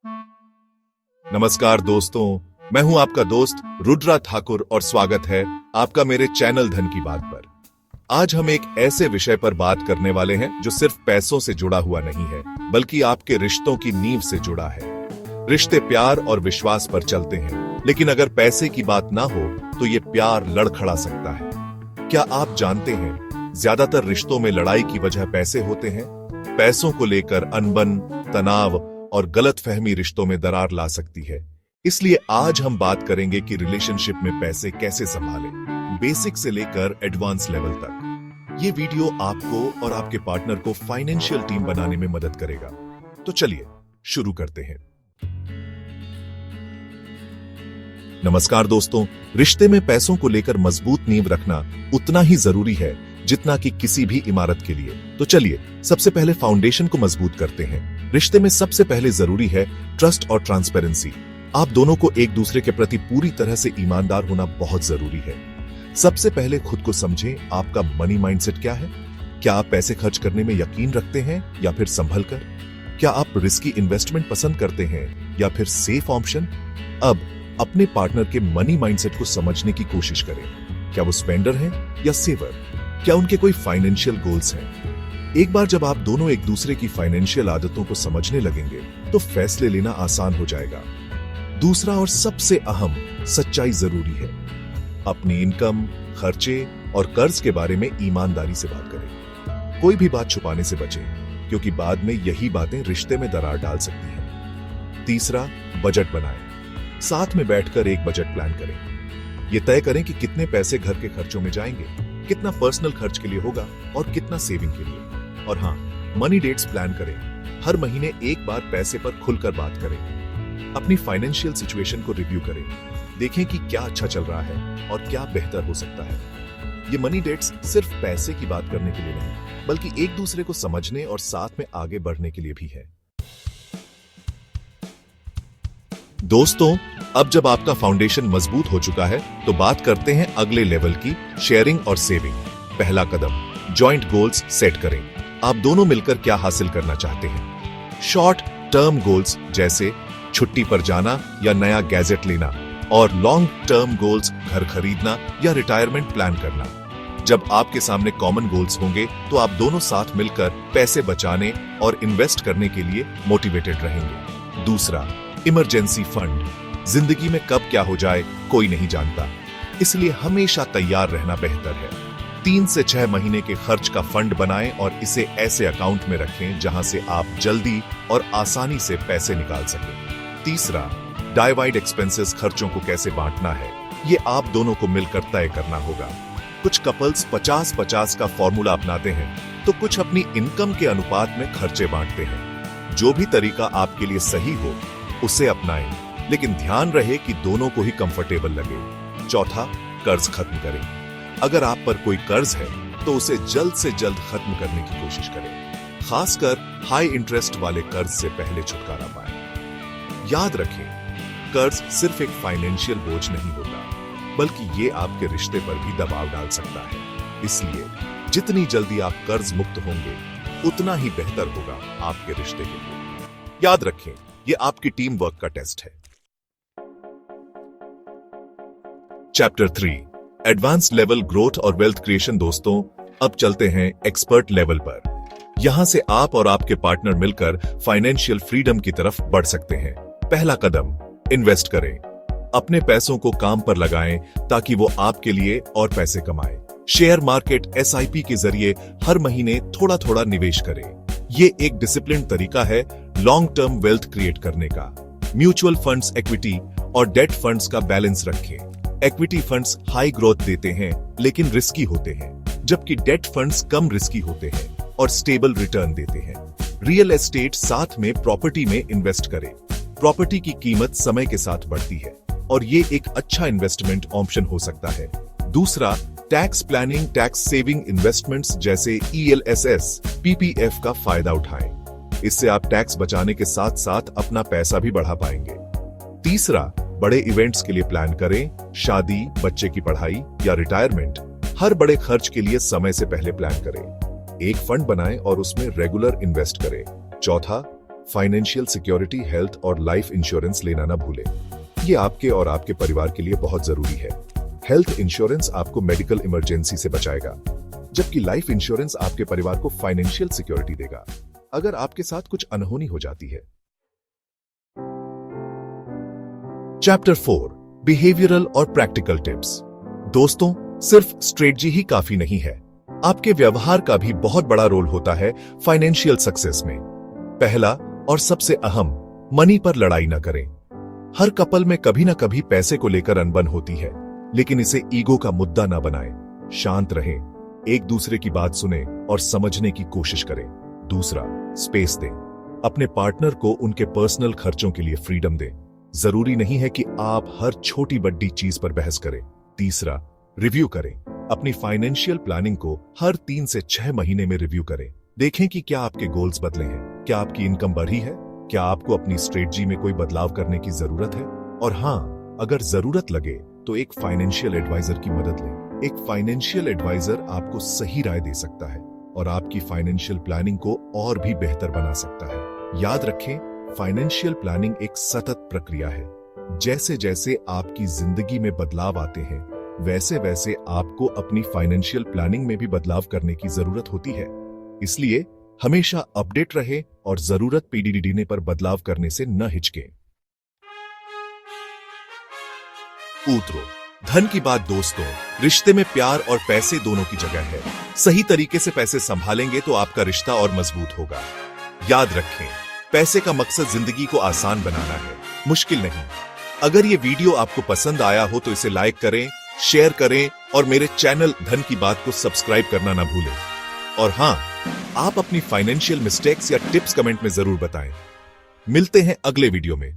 नमस्कार दोस्तों, मैं हूं आपका दोस्त रुद्रा ठाकुर और स्वागत है आपका मेरे चैनल धन की बात पर। आज हम एक ऐसे विषय पर बात करने वाले हैं जो सिर्फ पैसों से जुड़ा हुआ नहीं है, बल्कि आपके रिश्तों की नींव से जुड़ा है। रिश्ते प्यार और विश्वास पर चलते हैं, लेकिन अगर पैसे की बात ना हो तो ये प्यार लड़खड़ा सकता है। क्या आप जानते हैं, ज्यादातर रिश्तों में लड़ाई की वजह पैसे होते हैं। पैसों को लेकर अनबन, तनाव और गलतफहमी रिश्तों में दरार ला सकती है। इसलिए आज हम बात करेंगे कि रिलेशनशिप में पैसे कैसे संभालें, बेसिक से लेकर एडवांस लेवल तक। ये वीडियो आपको और आपके पार्टनर को फाइनेंशियल टीम बनाने में मदद करेगा। तो चलिए शुरू करते हैं। नमस्कार दोस्तों, रिश्ते में पैसों को लेकर मजबूत नींव रखना उतना ही जरूरी है जितना कि किसी भी इमारत के लिए। तो चलिए सबसे पहले फाउंडेशन को मजबूत करते हैं। रिश्ते में सबसे पहले जरूरी है ट्रस्ट और ट्रांसपेरेंसी। आप दोनों को एक दूसरे के प्रति पूरी तरह से ईमानदार होना बहुत जरूरी है। सबसे पहले खुद को समझें, आपका मनी माइंडसेट क्या है। क्या आप पैसे खर्च करने में यकीन रखते हैं या फिर संभल कर? क्या आप रिस्की इन्वेस्टमेंट पसंद करते हैं या फिर सेफ ऑप्शन? अब अपने पार्टनर के मनी माइंडसेट को समझने की कोशिश करें। क्या वो स्पेंडर हैं या सेवर? क्या उनके कोई फाइनेंशियल गोल्स हैं? एक बार जब आप दोनों एक दूसरे की फाइनेंशियल आदतों को समझने लगेंगे तो फैसले लेना आसान हो जाएगा। दूसरा और सबसे अहम सच्चाई जरूरी है। अपनी इनकम, खर्चे और कर्ज के बारे में ईमानदारी से बात करें। कोई भी बात छुपाने से बचें, क्योंकि बाद में यही बातें रिश्ते में दरार डाल सकती हैं। तीसरा, बजट बनाएं। साथ में बैठकर एक बजट प्लान करें। यह तय करें कि कितने पैसे घर के खर्चों में जाएंगे, कितना पर्सनल खर्च के लिए होगा और कितना सेविंग के लिए। और हाँ, मनी डेट्स प्लान करें। हर महीने एक बार पैसे पर खुलकर बात करें। अपनी फाइनेंशियल सिचुएशन को रिव्यू करें। देखें कि क्या अच्छा चल रहा है और क्या बेहतर हो सकता है। ये मनी डेट्स सिर्फ पैसे की बात करने के लिए नहीं, बल्कि एक दूसरे को समझने और साथ में आगे बढ़ने के लिए भी है। दोस्तों, अब जब आपका फाउंडेशन मजबूत हो चुका है तो बात करते हैं अगले लेवल की, शेयरिंग और सेविंग। पहला कदम, जॉइंट गोल्स सेट करें। आप दोनों मिलकर क्या हासिल करना चाहते हैं? शॉर्ट टर्म गोल्स जैसे छुट्टी पर जाना या नया गैजेट लेना, और लॉन्ग टर्म गोल्स घर खरीदना या रिटायरमेंट प्लान करना। जब आपके सामने कॉमन गोल्स होंगे तो आप दोनों साथ मिलकर पैसे बचाने और इन्वेस्ट करने के लिए मोटिवेटेड रहेंगे। दूसरा, इमरजेंसी फंड। जिंदगी में कब क्या हो जाए कोई नहीं जानता, इसलिए हमेशा तैयार रहना बेहतर है। 3 से 6 महीने के खर्च का फंड बनाएं और इसे ऐसे अकाउंट में रखें जहां से आप जल्दी और आसानी से पैसे निकाल सकें। तीसरा, डिवाइड एक्सपेंसेस। खर्चों को कैसे बांटना है, ये आप दोनों को मिलकर तय करना होगा। कुछ कपल्स 50-50 का फॉर्मूला अपनाते हैं, तो कुछ अपनी इनकम के अनुपात में खर्चे बांटते हैं। जो भी तरीका आपके लिए सही हो उसे अपनाएं, लेकिन ध्यान रहे कि दोनों को ही कंफर्टेबल लगे। चौथा, कर्ज खत्म करें। अगर आप पर कोई कर्ज है तो उसे जल्द से जल्द खत्म करने की कोशिश करें, खासकर हाई इंटरेस्ट वाले कर्ज से पहले छुटकारा पाएं। याद रखें, कर्ज सिर्फ एक फाइनेंशियल बोझ नहीं होता, बल्कि ये आपके रिश्ते पर भी दबाव डाल सकता है। इसलिए जितनी जल्दी आप कर्ज मुक्त होंगे उतना ही बेहतर होगा आपके रिश्ते के लिए। याद रखें, ये आपकी टीम वर्क का टेस्ट है। चैप्टर 3, एडवांस लेवल ग्रोथ और वेल्थ क्रिएशन। दोस्तों, अब चलते हैं एक्सपर्ट लेवल पर। यहां से आप और आपके पार्टनर मिलकर फाइनेंशियल फ्रीडम की तरफ बढ़ सकते हैं। पहला कदम, इन्वेस्ट करें। अपने पैसों को काम पर लगाएं ताकि वो आपके लिए और पैसे कमाएं। शेयर मार्केट, SIP के जरिए हर महीने थोड़ा थोड़ा निवेश करें। ये एक डिसिप्लिन तरीका है लॉन्ग टर्म वेल्थ क्रिएट करने का। म्यूचुअल फंड्स, इक्विटी और डेट फंड्स का बैलेंस रखें। इक्विटी फंड्स हाई ग्रोथ देते हैं लेकिन रिस्की होते हैं, जबकि डेट फंड्स कम रिस्की होते हैं और स्टेबल रिटर्न देते हैं। रियल एस्टेट, साथ में प्रॉपर्टी में इन्वेस्ट करें। प्रॉपर्टी की कीमत समय के साथ बढ़ती है और ये एक अच्छा इन्वेस्टमेंट ऑप्शन हो सकता है। दूसरा, tax planning, tax saving investments जैसे ELSS, PPF का फायदा उठाएं। इससे आप टैक्स बचाने के साथ साथ अपना पैसा भी बढ़ा पाएंगे। तीसरा, बड़े इवेंट्स के लिए प्लान करें। शादी, बच्चे की पढ़ाई या रिटायरमेंट। हर बड़े खर्च के लिए समय से पहले प्लान करें। एक फंड बनाएं और उसमें रेगुलर इन्वेस्ट करें। चौथा, फाइनेंशियल सिक्योरिटी, हेल्थ और लाइफ इंश्योरेंस लेना ना भूलें। ये आपके और आपके परिवार के लिए बहुत जरूरी है। हेल्थ इंश्योरेंस आपको मेडिकल इमरजेंसी से बचाएगा, जबकि लाइफ इंश्योरेंस आपके परिवार को फाइनेंशियल सिक्योरिटी देगा अगर आपके साथ कुछ अनहोनी हो जाती है। चैप्टर 4, बिहेवियरल और प्रैक्टिकल टिप्स। दोस्तों, सिर्फ स्ट्रेटजी ही काफी नहीं है, आपके व्यवहार का भी बहुत बड़ा रोल होता है फाइनेंशियल सक्सेस में। पहला और सबसे अहम, मनी पर लड़ाई ना करें। हर कपल में कभी ना कभी पैसे को लेकर अनबन होती है, लेकिन इसे ईगो का मुद्दा ना बनाएं। शांत रहें, एक दूसरे की बात सुने और समझने की कोशिश करें। दूसरा, स्पेस दें। अपने पार्टनर को उनके पर्सनल खर्चों के लिए फ्रीडम दें। जरूरी नहीं है कि आप हर छोटी बड़ी चीज पर बहस करें। तीसरा, रिव्यू करें। अपनी फाइनेंशियल प्लानिंग को हर 3 से 6 महीने में रिव्यू करें। देखें कि क्या आपके गोल्स बदले हैं, क्या आपकी इनकम बढ़ी है, क्या आपको अपनी स्ट्रेटजी में कोई बदलाव करने की जरूरत है। और हाँ, अगर जरूरत लगे तो एक फाइनेंशियल एडवाइजर की मदद लें। एक फाइनेंशियल एडवाइजर आपको सही राय दे सकता है और आपकी फाइनेंशियल प्लानिंग को और भी बेहतर बना सकता है। याद रखें, फाइनेंशियल प्लानिंग एक सतत प्रक्रिया है। जैसे जैसे आपकी जिंदगी में बदलाव आते हैं, वैसे वैसे आपको अपनी फाइनेंशियल प्लानिंग में भी बदलाव करने की जरूरत होती है। इसलिए हमेशा अपडेट रहे और जरूरत पड़ने पर बदलाव करने से न हिचकें। उतरो धन की बात। दोस्तों, रिश्ते में प्यार और पैसे दोनों की जगह है। सही तरीके से पैसे संभालेंगे तो आपका रिश्ता और मजबूत होगा। याद रखें, पैसे का मकसद जिंदगी को आसान बनाना है, मुश्किल नहीं। अगर ये वीडियो आपको पसंद आया हो तो इसे लाइक करें, शेयर करें और मेरे चैनल धन की बात को सब्सक्राइब करना ना भूलें। और हाँ, आप अपनी फाइनेंशियल मिस्टेक्स या टिप्स कमेंट में जरूर बताएं। मिलते हैं अगले वीडियो में।